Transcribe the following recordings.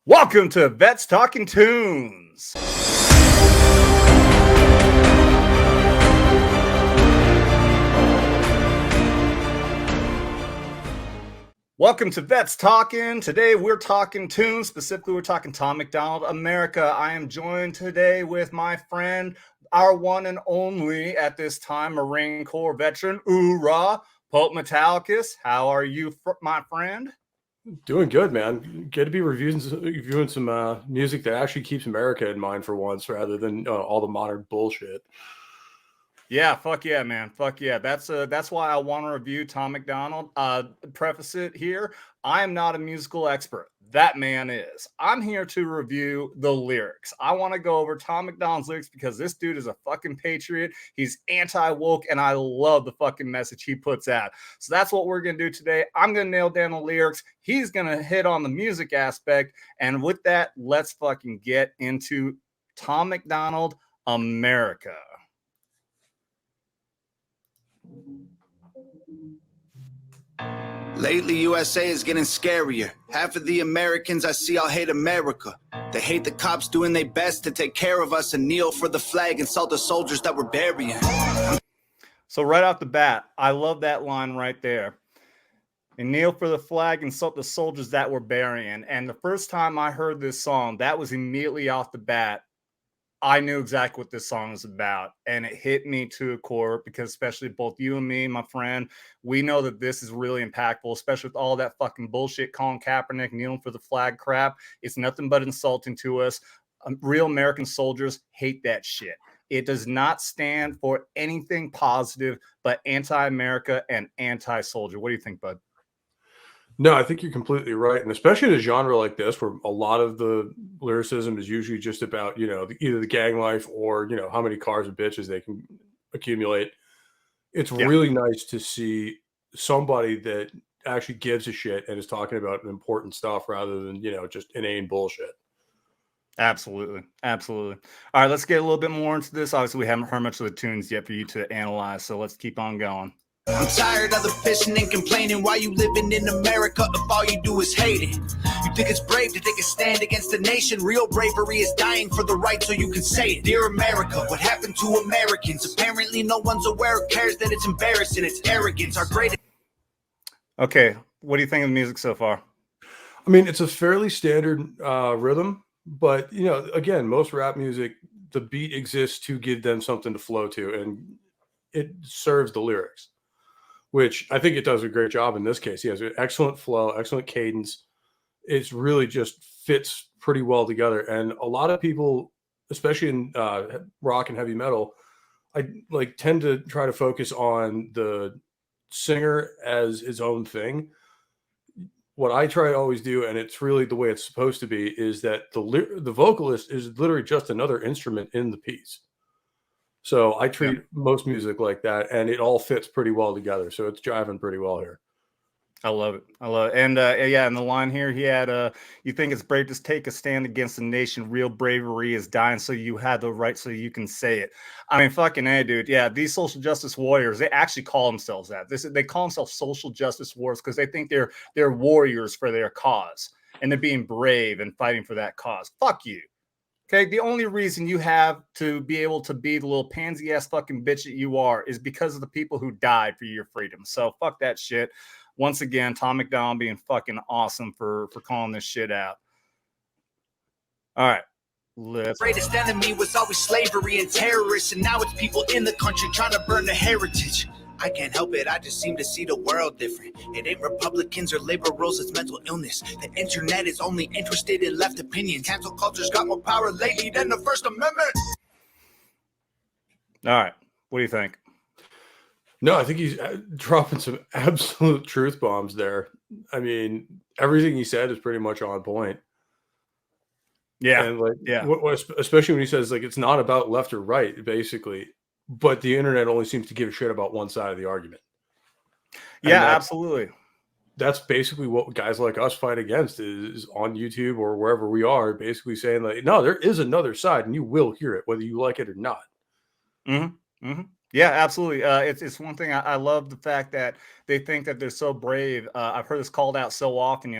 Welcome to Vets Talking Tunes. Welcome to Vets Talking. Today we're talking tunes. Specifically, we're talking Tom MacDonald, America. I am joined today with my friend, our one and only at this time Marine Corps veteran, hoorah, Pope Metallicus. How are you, my friend? Doing good, man. Good to be reviewing some music that actually keeps America in mind for once, rather than all the modern bullshit. Yeah, fuck yeah, man. Fuck yeah. That's why I want to review Tom MacDonald. Preface it here. I am not a musical expert. That man is. I'm here to review the lyrics. I want to go over Tom MacDonald's lyrics because this dude is a fucking patriot. He's anti-woke, and I love the fucking message he puts out. So that's what we're gonna do today. I'm gonna nail down the lyrics. He's gonna hit on the music aspect. And with that, let's fucking get into Tom MacDonald, America. Lately, USA is getting scarier. Half of the Americans I see all hate America. They hate the cops doing their best to take care of us and kneel for the flag and salt the soldiers that we're burying. So right off the bat, I love that line right there. And kneel for the flag and salt the soldiers that we're burying. And the first time I heard this song, that was immediately off the bat. I knew exactly what this song is about, and it hit me to a core because especially both you and me, my friend, we know that this is really impactful, especially with all that fucking bullshit Colin Kaepernick kneeling for the flag crap. It's nothing but insulting to us. Real American soldiers hate that shit. It does not stand for anything positive but anti-America and anti-soldier. What do you think, bud? No, I think you're completely right, and especially in a genre like this, where a lot of the lyricism is usually just about either the gang life or how many cars and bitches they can accumulate. It's really nice to see somebody that actually gives a shit and is talking about important stuff rather than just inane bullshit. Absolutely. Absolutely. All right, let's get a little bit more into this. Obviously, we haven't heard much of the tunes yet for you to analyze, so let's keep on going. I'm tired of the bitching and complaining. Why you living in America if all you do is hate it? You think it's brave to take a stand against the nation? Real bravery is dying for the right so you can say it. Dear America, what happened to Americans? Apparently no one's aware or cares that it's embarrassing. It's arrogance. Our greatest. Okay, what do you think of the music so far? I mean, it's a fairly standard rhythm, but again, most rap music, the beat exists to give them something to flow to, and it serves the lyrics, which I think it does a great job in this case. He has an excellent flow, excellent cadence. It's really just fits pretty well together. And a lot of people, especially in rock and heavy metal, I tend to try to focus on the singer as his own thing. What I try to always do, and it's really the way it's supposed to be, is that the vocalist is literally just another instrument in the piece. So I treat most music like that, and it all fits pretty well together. So it's jiving pretty well here. I love it. I love it. And yeah, in the line here, he had, you think it's brave to take a stand against the nation. Real bravery is dying so you have the right so you can say it. I mean, fucking A, dude. Yeah, these social justice warriors, they actually call themselves that. They call themselves social justice warriors because they think they're warriors for their cause. And they're being brave and fighting for that cause. Fuck you. Okay, the only reason you have to be able to be the little pansy-ass fucking bitch that you are is because of the people who died for your freedom. So fuck that shit. Once again, Tom MacDonald being fucking awesome for calling this shit out. All right. The greatest enemy was always slavery and terrorists, and now it's people in the country trying to burn the heritage. I can't help it, I just seem to see the world different. It ain't Republicans or liberals, it's mental illness. The internet is only interested in left opinions. Cancel culture's got more power lately than the First Amendment. All right, what do you think? No, I think he's dropping some absolute truth bombs there. I mean, everything he said is pretty much on point. Yeah, and especially when he says it's not about left or right, basically. But the internet only seems to give a shit about one side of the argument. Yeah, absolutely. That's basically what guys like us fight against, is on YouTube or wherever we are, basically saying no, there is another side and you will hear it, whether you like it or not. Mm-hmm. Mm-hmm. Yeah, absolutely. It's one thing I love the fact that they think that they're so brave. I've heard this called out so often.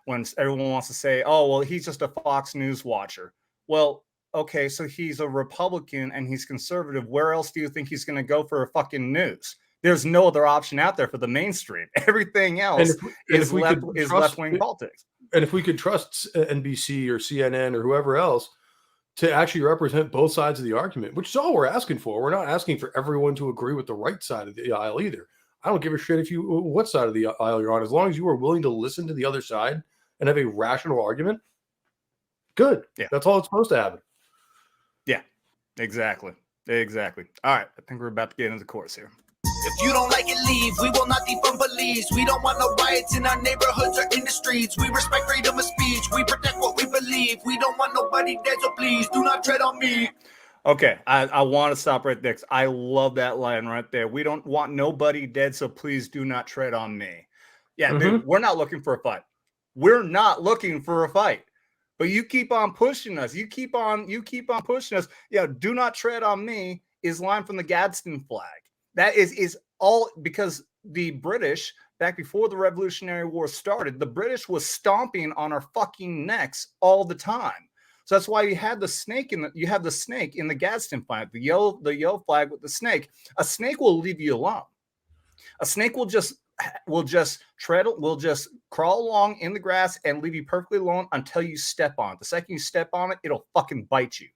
When everyone wants to say, "Oh, well, he's just a Fox News watcher." Well, okay, so he's a Republican and he's conservative. Where else do you think he's going to go for a fucking news? There's no other option out there for the mainstream. Everything else is left wing politics. And if we could trust NBC or CNN or whoever else to actually represent both sides of the argument, which is all we're asking for. We're not asking for everyone to agree with the right side of the aisle either. I don't give a shit what side of the aisle you're on. As long as you are willing to listen to the other side and have a rational argument, good. Yeah. That's all it's supposed to happen. Yeah, exactly. All right, I think we're about to get into the course here. If you don't like it, leave. We will not defund police. We don't want no riots in our neighborhoods or in the streets. We respect freedom of speech. We protect what we believe. We don't want nobody dead, so please do not tread on me. Okay, I want to stop right there because I love that line right there. We don't want nobody dead, so please do not tread on me. Yeah, dude, we're not looking for a fight. We're not looking for a fight. But you keep on pushing us. You keep on pushing us. Yeah, do not tread on me is line from the Gadsden flag. That is all because the British, back before the Revolutionary War started, the British was stomping on our fucking necks all the time. So that's why you had the snake in the Gadsden flag, the yellow flag with the snake. A snake will leave you alone. A snake will just crawl along in the grass and leave you perfectly alone until you step on it. The second you step on it, it'll fucking bite you.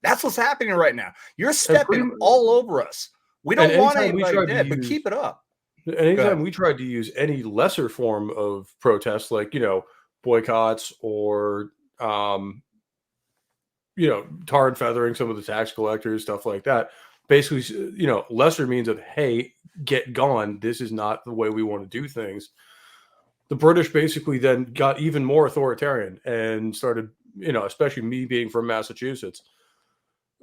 That's what's happening right now. You're stepping all over us. We don't want anybody dead, but keep it up. Anytime we tried to use any lesser form of protest, like, boycotts or, tar and feathering some of the tax collectors, stuff like that, basically, lesser means of, hey, get gone. This is not the way we want to do things. The British basically then got even more authoritarian and started, especially me being from Massachusetts.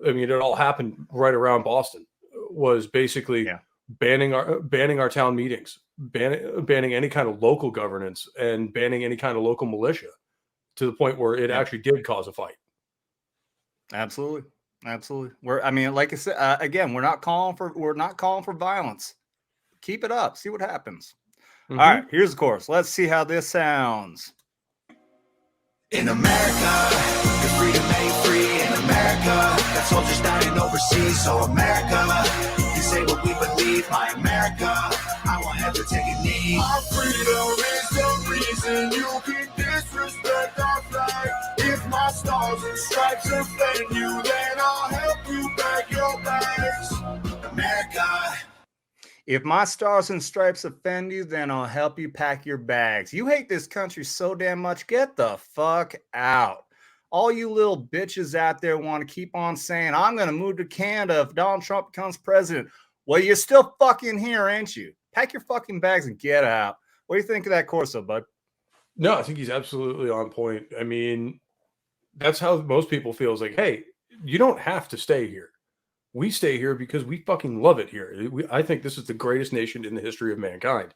I mean, it all happened right around Boston. Was basically banning our town meetings, banning any kind of local governance, and banning any kind of local militia, to the point where it actually did cause a fight. Absolutely. Like I said, again, we're not calling for violence. Keep it up. See what happens. All right, here's the chorus. Let's see how this sounds. In America, the freedom ain't free. In America, got soldiers dying overseas. So America, you say what we believe. My America, I won't ever take a knee. Our freedom is the reason you can disrespect our flag. If my stars and stripes offend you, then I'll help you pack your bags. America. If my stars and stripes offend you, then I'll help you pack your bags. You hate this country so damn much, get the fuck out. All you little bitches out there want to keep on saying, I'm going to move to Canada if Donald Trump becomes president. Well, you're still fucking here, ain't you? Pack your fucking bags and get out. What do you think of that Corso, bud? No, I think he's absolutely on point. I mean, that's how most people feel. Is like, hey, you don't have to stay here. We stay here because we fucking love it here. I think this is the greatest nation in the history of mankind,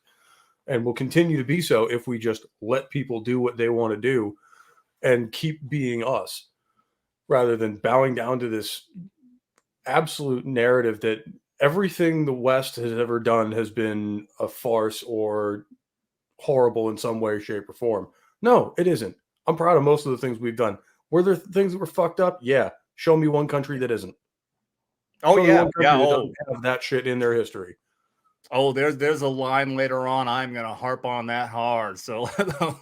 and will continue to be so if we just let people do what they want to do and keep being us, rather than bowing down to this absolute narrative that everything the West has ever done has been a farce or horrible in some way, shape, or form. No, it isn't. I'm proud of most of the things we've done. Were there things that were fucked up? Yeah. Show me one country that isn't. Oh, yeah. Doesn't have that shit in their history. Oh, there's a line later on. I'm going to harp on that hard. So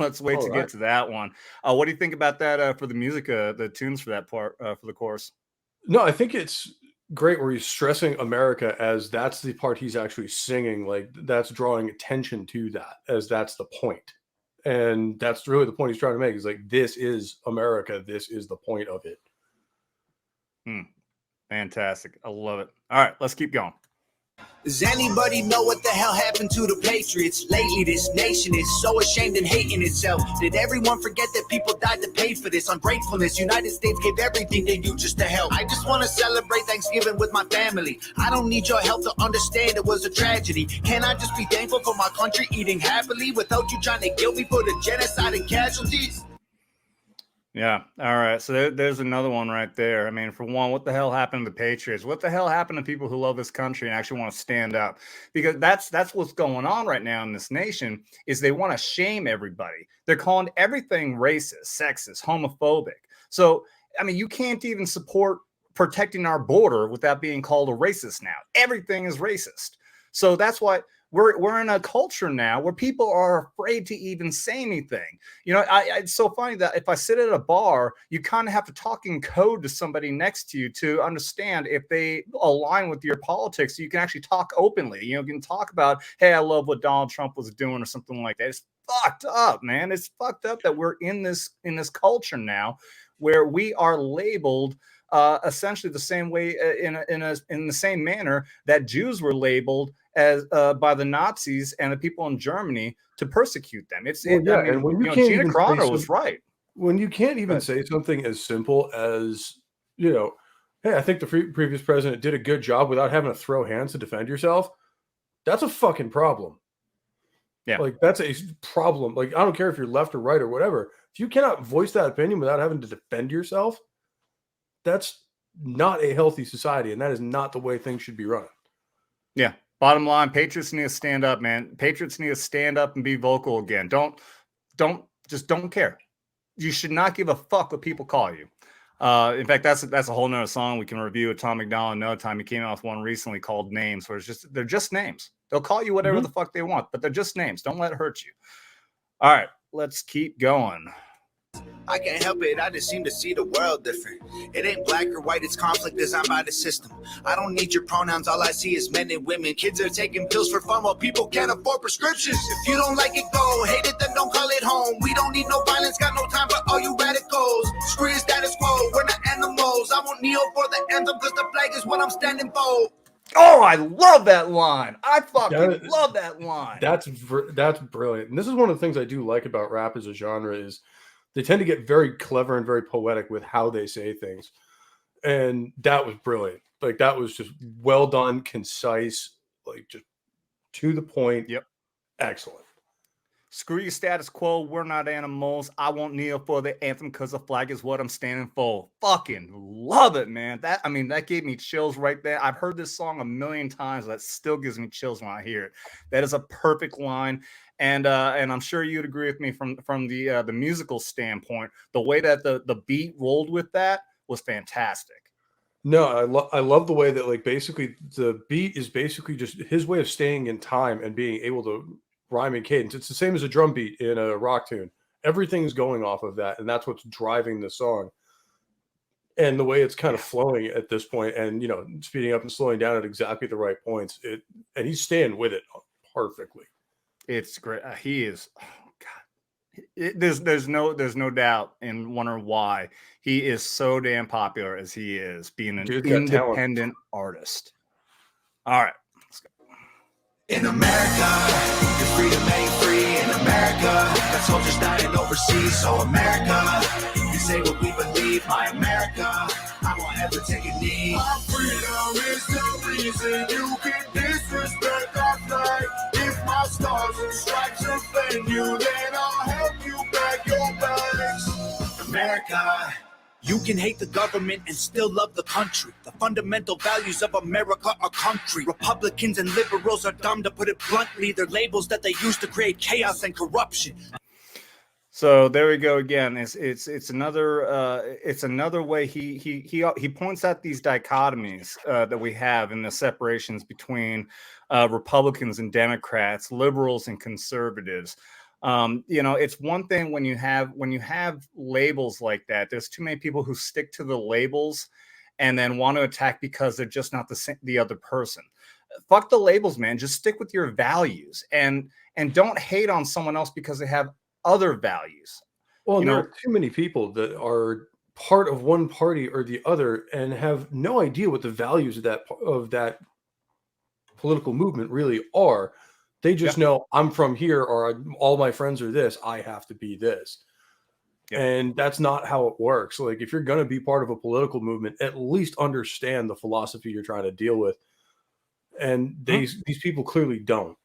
let's wait to get to that one. What do you think about that for the music, the tunes for that part, for the chorus? No, I think it's great where he's stressing America as that's the part he's actually singing. Like, that's drawing attention to that, as that's the point. And that's really the point he's trying to make. Is like, this is America. This is the point of it. Fantastic. I love it. All right, let's keep going. Does anybody know what the hell happened to the Patriots? Lately, this nation is so ashamed and hating itself. Did everyone forget that people died to pay for this? Ungratefulness, United States gave everything they do just to help. I just want to celebrate Thanksgiving with my family. I don't need your help to understand it was a tragedy. Can I just be thankful for my country eating happily without you trying to guilt me for the genocide and casualties? Yeah. All right. So there's another one right there. I mean, for one, what the hell happened to the Patriots? What the hell happened to people who love this country and actually want to stand up? Because that's what's going on right now in this nation is they want to shame everybody. They're calling everything racist, sexist, homophobic. So I mean, you can't even support protecting our border without being called a racist now. Everything is racist. So that's why we're in a culture now where people are afraid to even say anything. You know, it's so funny that if I sit at a bar, you kind of have to talk in code to somebody next to you to understand if they align with your politics. So you can actually talk openly. You know, you can talk about, hey, I love what Donald Trump was doing or something like that. It's fucked up, man. It's fucked up that we're in this culture now where we are labeled essentially the same way in the same manner that Jews were labeled as by the Nazis and the people in Germany to persecute them. I mean, and when you know, can't Gina even Carano was right. when you can't even say something as simple as, you know, hey, I think the previous president did a good job without having to throw hands to defend yourself. That's a fucking problem. Yeah. Like, that's a problem. Like, I don't care if you're left or right or whatever. If you cannot voice that opinion without having to defend yourself, that's not a healthy society, and that is not the way things should be run. Yeah. Bottom line, Patriots need to stand up, man. Patriots need to stand up and be vocal again. Don't care. You should not give a fuck what people call you. In fact, that's a whole nother song we can review with Tom MacDonald another time. He came out with one recently called Names, where they're just names. They'll call you whatever the fuck they want, but they're just names. Don't let it hurt you. All right, let's keep going. I can't help it, I just seem to see the world different. It ain't black or white, it's conflict designed by the system. I don't need your pronouns, all I see is men and women. Kids are taking pills for fun while people can't afford prescriptions. If you don't like it, go. Hate it, then don't call it home. We don't need no violence, got no time for all you radicals. Screw your status quo, we're not animals. I won't kneel for the anthem, cause the flag is what I'm standing for. Oh, I love that line. I fucking love that line. That's brilliant. And this is one of the things I do like about rap as a genre is they tend to get very clever and very poetic with how they say things. And that was brilliant. Like, that was just well done, concise, like, just to the point. Yep. Excellent. Screw your status quo. We're not animals. I won't kneel for the anthem because the flag is what I'm standing for. Fucking love it, man. That gave me chills right there. I've heard this song a million times. That still gives me chills when I hear it. That is a perfect line. And I'm sure you'd agree with me from the musical standpoint. The way that the beat rolled with that was fantastic. No, I love the way that, like, basically the beat is basically just his way of staying in time and being able to rhyme and cadence. It's the same as a drum beat in a rock tune. Everything's going off of that, and that's what's driving the song. And the way it's kind of flowing at this point, and, you know, speeding up and slowing down at exactly the right points. And he's staying with it perfectly. It's great. He is. Oh God. There's no doubt in wondering why he is so damn popular as he is, being an independent artist. All right. In America, your freedom ain't free. In America, got soldiers dying overseas. So America, we say what we believe. My America, I won't ever take a knee. My freedom is the reason you can disrespect our flag. If my stars and stripes offend you, then I'll help you back your bags. America. You can hate the government and still love the country. The fundamental values of America are country. Republicans and liberals are dumb, to put it bluntly. They're labels that they use to create chaos and corruption. So there we go again. It's another way he points out these dichotomies that we have in the separations between Republicans and Democrats, liberals and conservatives. You know, it's one thing when you have labels like that. There's too many people who stick to the labels and then want to attack because they're just not the other person. Fuck the labels, man. Just stick with your values and don't hate on someone else because they have other values. Well, there are too many people that are part of one party or the other and have no idea what the values of that political movement really are. They just know I'm from here, or all my friends are this. I have to be this. And that's not how it works. Like, if you're going to be part of a political movement, at least understand the philosophy you're trying to deal with. And these people clearly don't.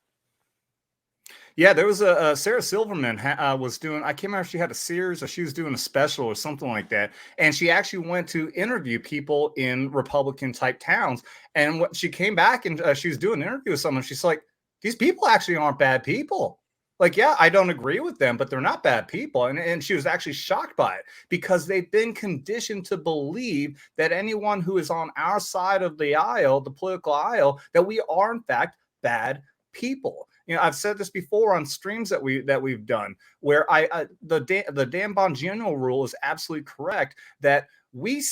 Yeah, there was a Sarah Silverman was doing. I can't remember if she had a series or she was doing a special or something like that. And she actually went to interview people in Republican type towns. And what she came back and she was doing an interview with someone. She's like, these people actually aren't bad people. Like, yeah, I don't agree with them, but they're not bad people. And she was actually shocked by it because they've been conditioned to believe that anyone who is on our side of the aisle, the political aisle, that we are in fact bad people. You know, I've said this before on streams that we've done, where the Dan Bongino rule is absolutely correct, that we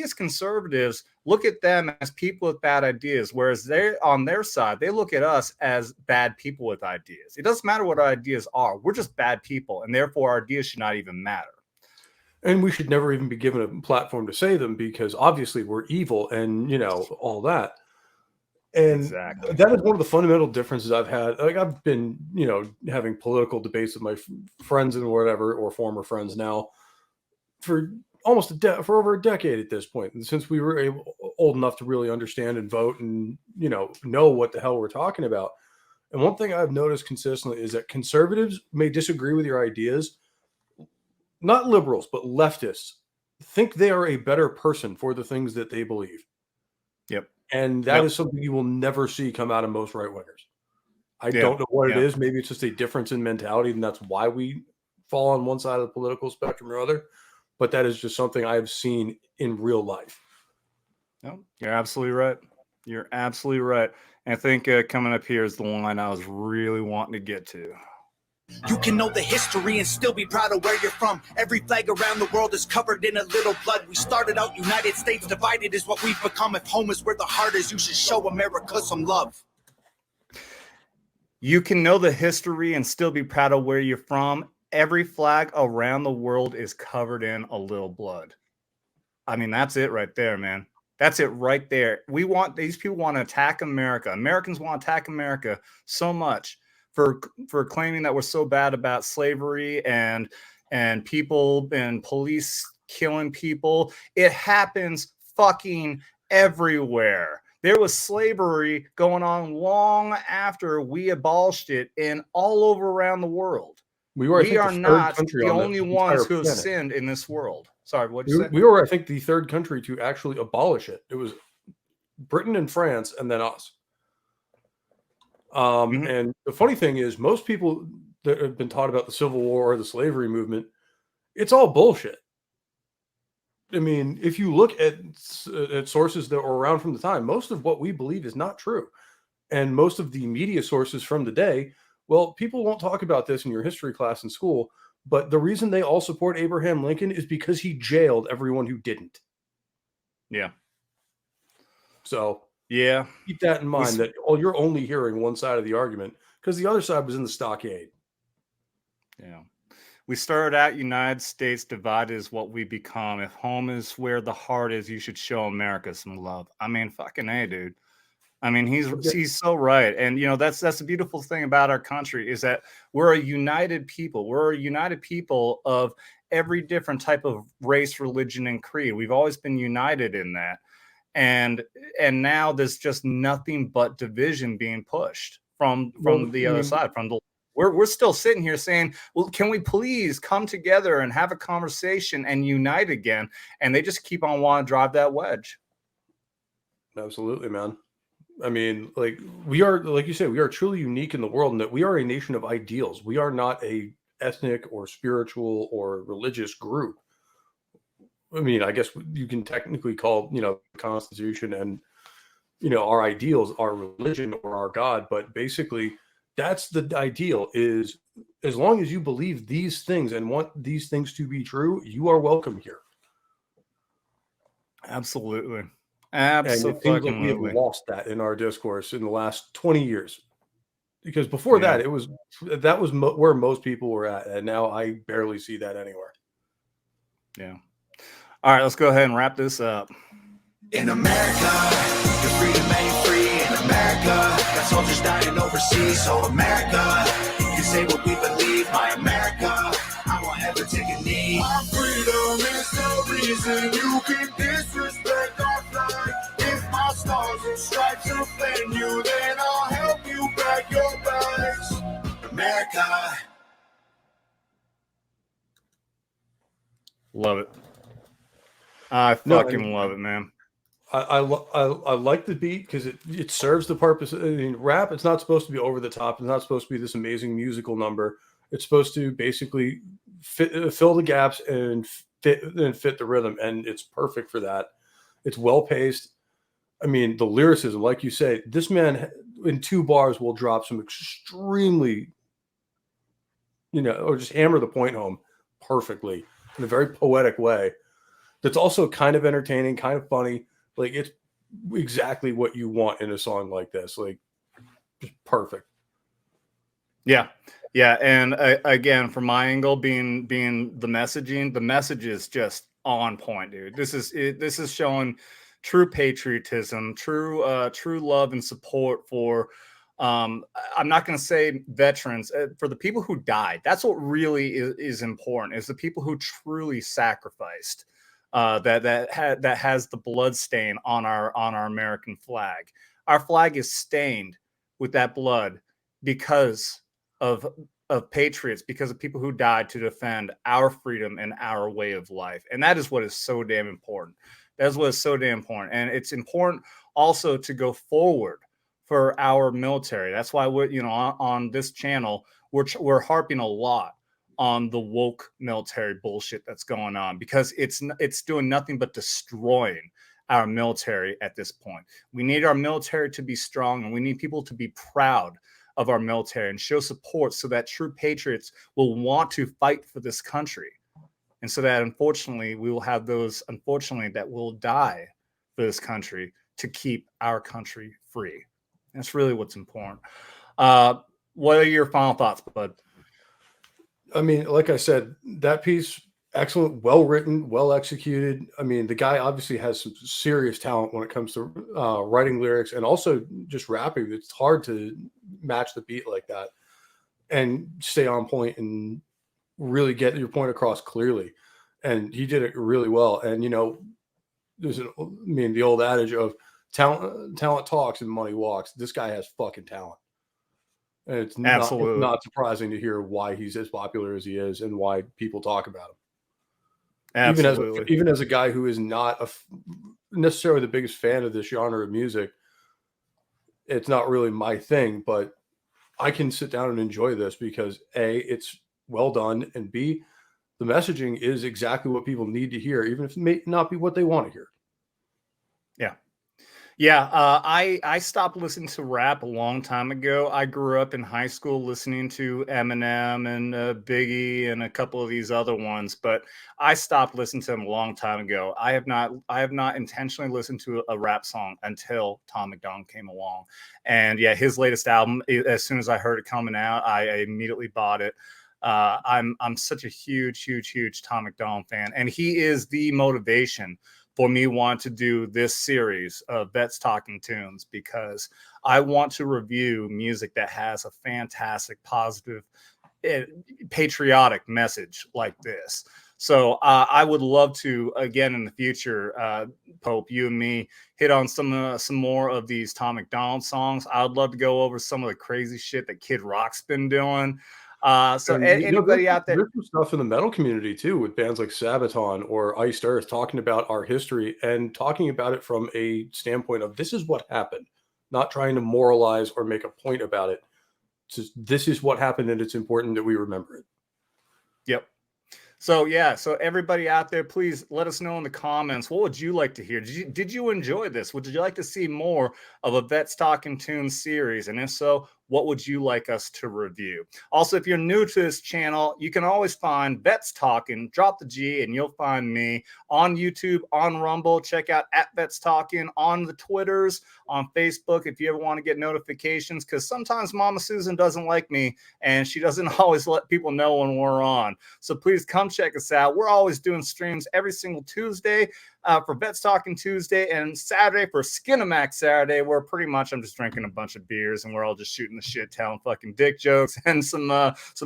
as conservatives look at them as people with bad ideas, whereas they're on their side, they look at us as bad people with ideas. It doesn't matter what our ideas are. We're just bad people, and therefore our ideas should not even matter. And we should never even be given a platform to say them, because obviously we're evil and, you know, all that. And exactly. That is one of the fundamental differences I've had. Like, I've been, you know, having political debates with my friends and whatever, or former friends now, for almost for over a decade at this point. And since we were old enough to really understand and vote and, you know what the hell we're talking about. And one thing I've noticed consistently is that conservatives may disagree with your ideas. Not liberals, but leftists think they are a better person for the things that they believe. Yep. And that is something you will never see come out of most right wingers. I don't know what it is. Maybe it's just a difference in mentality, and that's why we fall on one side of the political spectrum or other. But that is just something I've seen in real life. No, you're absolutely right. You're absolutely right. And I think coming up here is the line I was really wanting to get to. You can know the history and still be proud of where you're from. Every flag around the world is covered in a little blood. We started out United States, divided is what we've become. If home is where the heart is, you should show America some love. You can know the history and still be proud of where you're from. Every flag around the world is covered in a little blood. I mean, that's it right there, man. That's it right there. These people want to attack America. Americans want to attack America so much for claiming that we're so bad about slavery and people and police killing people. It happens fucking everywhere. There was slavery going on long after we abolished it and all over around the world. We are not the only ones who have sinned in this world. Sorry, what did you say? We were, I think, the third country to actually abolish it. It was Britain and France, and then us. And the funny thing is, most people that have been taught about the Civil War or the slavery movement, it's all bullshit. I mean, if you look at sources that were around from the time, most of what we believe is not true. And most of the media sources from the day, well, people won't talk about this in your history class in school, but the reason they all support Abraham Lincoln is because he jailed everyone who didn't. Yeah. So yeah, keep that in mind, that you're only hearing one side of the argument because the other side was in the stockade. Yeah. We started out United States, divided is what we become. If home is where the heart is, you should show America some love. I mean, fucking A, dude. I mean, he's so right. And, you know, that's the beautiful thing about our country is that we're a united people. We're a united people of every different type of race, religion, and creed. We've always been united in that. And now there's just nothing but division being pushed from the other side, We're still sitting here saying, well, can we please come together and have a conversation and unite again? And they just keep on wanting to drive that wedge. Absolutely, man. I mean, like, we are, like you said, we are truly unique in the world in that we are a nation of ideals. We are not a ethnic or spiritual or religious group. I mean, I guess you can technically call, you know, the Constitution and, you know, our ideals, our religion or our God, but basically that's the ideal, is as long as you believe these things and want these things to be true, you are welcome here. Absolutely. And it seems like we have lost that in our discourse in the last 20 years. Because before that, that was where most people were at. And now I barely see that anywhere. Yeah. All right, let's go ahead and wrap this up. In America, your freedom ain't free. In America, got soldiers dying overseas. So America, you can say what we believe. My America, I won't ever take a knee. My freedom is the reason you can disrespect our flag. If my stars and stripes offend you, then I'll help you pack your bags. America, Love it. I fucking love it, man. I like the beat because it serves the purpose. I mean, rap, it's not supposed to be over the top. It's not supposed to be this amazing musical number. It's supposed to basically fill the gaps and fit the rhythm, and it's perfect for that. It's well paced. I mean, the lyricism, like you say, this man in 2 bars will drop some extremely, or just hammer the point home perfectly in a very poetic way. That's also kind of entertaining, kind of funny. Like, it's exactly what you want in a song like this. Like, just perfect. Yeah. And again, from my angle, being the messaging, the message is just on point, dude. This is showing true patriotism, true love and support for. I'm not going to say veterans, for the people who died. That's what really is important. Is the people who truly sacrificed. That has the blood stain on our American flag. Our flag is stained with that blood because of patriots, because of people who died to defend our freedom and our way of life. And that is what is so damn important. That's what is so damn important. And it's important also to go forward for our military. That's why we're, on this channel, we're harping a lot on the woke military bullshit that's going on, because it's doing nothing but destroying our military at this point. We need our military to be strong, and we need people to be proud of our military and show support so that true patriots will want to fight for this country. And so that, unfortunately, we will have those, that will die for this country to keep our country free. That's really what's important. What are your final thoughts, bud? I mean, like I said, that piece, excellent, well written, well executed. I mean, the guy obviously has some serious talent when it comes to writing lyrics and also just rapping. It's hard to match the beat like that and stay on point and really get your point across clearly. And he did it really well. And, the old adage of talent talks and money walks. This guy has fucking talent. And it's not surprising to hear why he's as popular as he is and why people talk about him. Absolutely. Even as a guy who is not necessarily the biggest fan of this genre of music, it's not really my thing, but I can sit down and enjoy this because A, it's well done, and B, the messaging is exactly what people need to hear, even if it may not be what they want to hear. Yeah, I stopped listening to rap a long time ago. I grew up in high school listening to Eminem and Biggie and a couple of these other ones, but I stopped listening to them a long time ago. I have not intentionally listened to a rap song until Tom MacDonald came along. And yeah, his latest album, as soon as I heard it coming out, I immediately bought it. I'm such a huge Tom MacDonald fan, and he is the motivation for me want to do this series of Vets Talking Tunes, because I want to review music that has a fantastic, positive, patriotic message like this. So I would love to, again, in the future, Pope, you and me, hit on some more of these Tom MacDonald songs. I would love to go over some of the crazy shit that Kid Rock's been doing. Anybody out there, there's some stuff in the metal community too, with bands like Sabaton or Iced Earth talking about our history and talking about it from a standpoint of this is what happened, not trying to moralize or make a point about it. It's just, this is what happened, and it's important that we remember it. Yep. So yeah, so everybody out there, please let us know in the comments, what would you like to hear? Did you enjoy this? Would you like to see more of a Vets Talking Tunes series? And if so, what would you like us to review? Also, if you're new to this channel, you can always find Vets Talking, drop the G, and you'll find me on YouTube, on Rumble. Check out @Vets Talking on the Twitters, on Facebook, if you ever want to get notifications, because sometimes Mama Susan doesn't like me, and she doesn't always let people know when we're on. So please come check us out. We're always doing streams every single Tuesday for Vets Talking Tuesday, and Saturday for Skinamax Saturday, where pretty much I'm just drinking a bunch of beers and we're all just shooting the shit, telling fucking dick jokes and some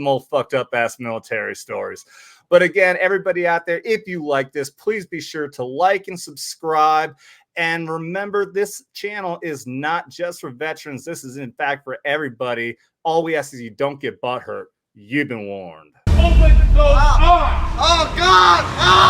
old fucked up ass military stories. But again, everybody out there, if you like this, please be sure to like and subscribe. And remember, this channel is not just for veterans. This is, in fact, for everybody. All we ask is you don't get butthurt. You've been warned. Open those arms! Oh, God! Ah!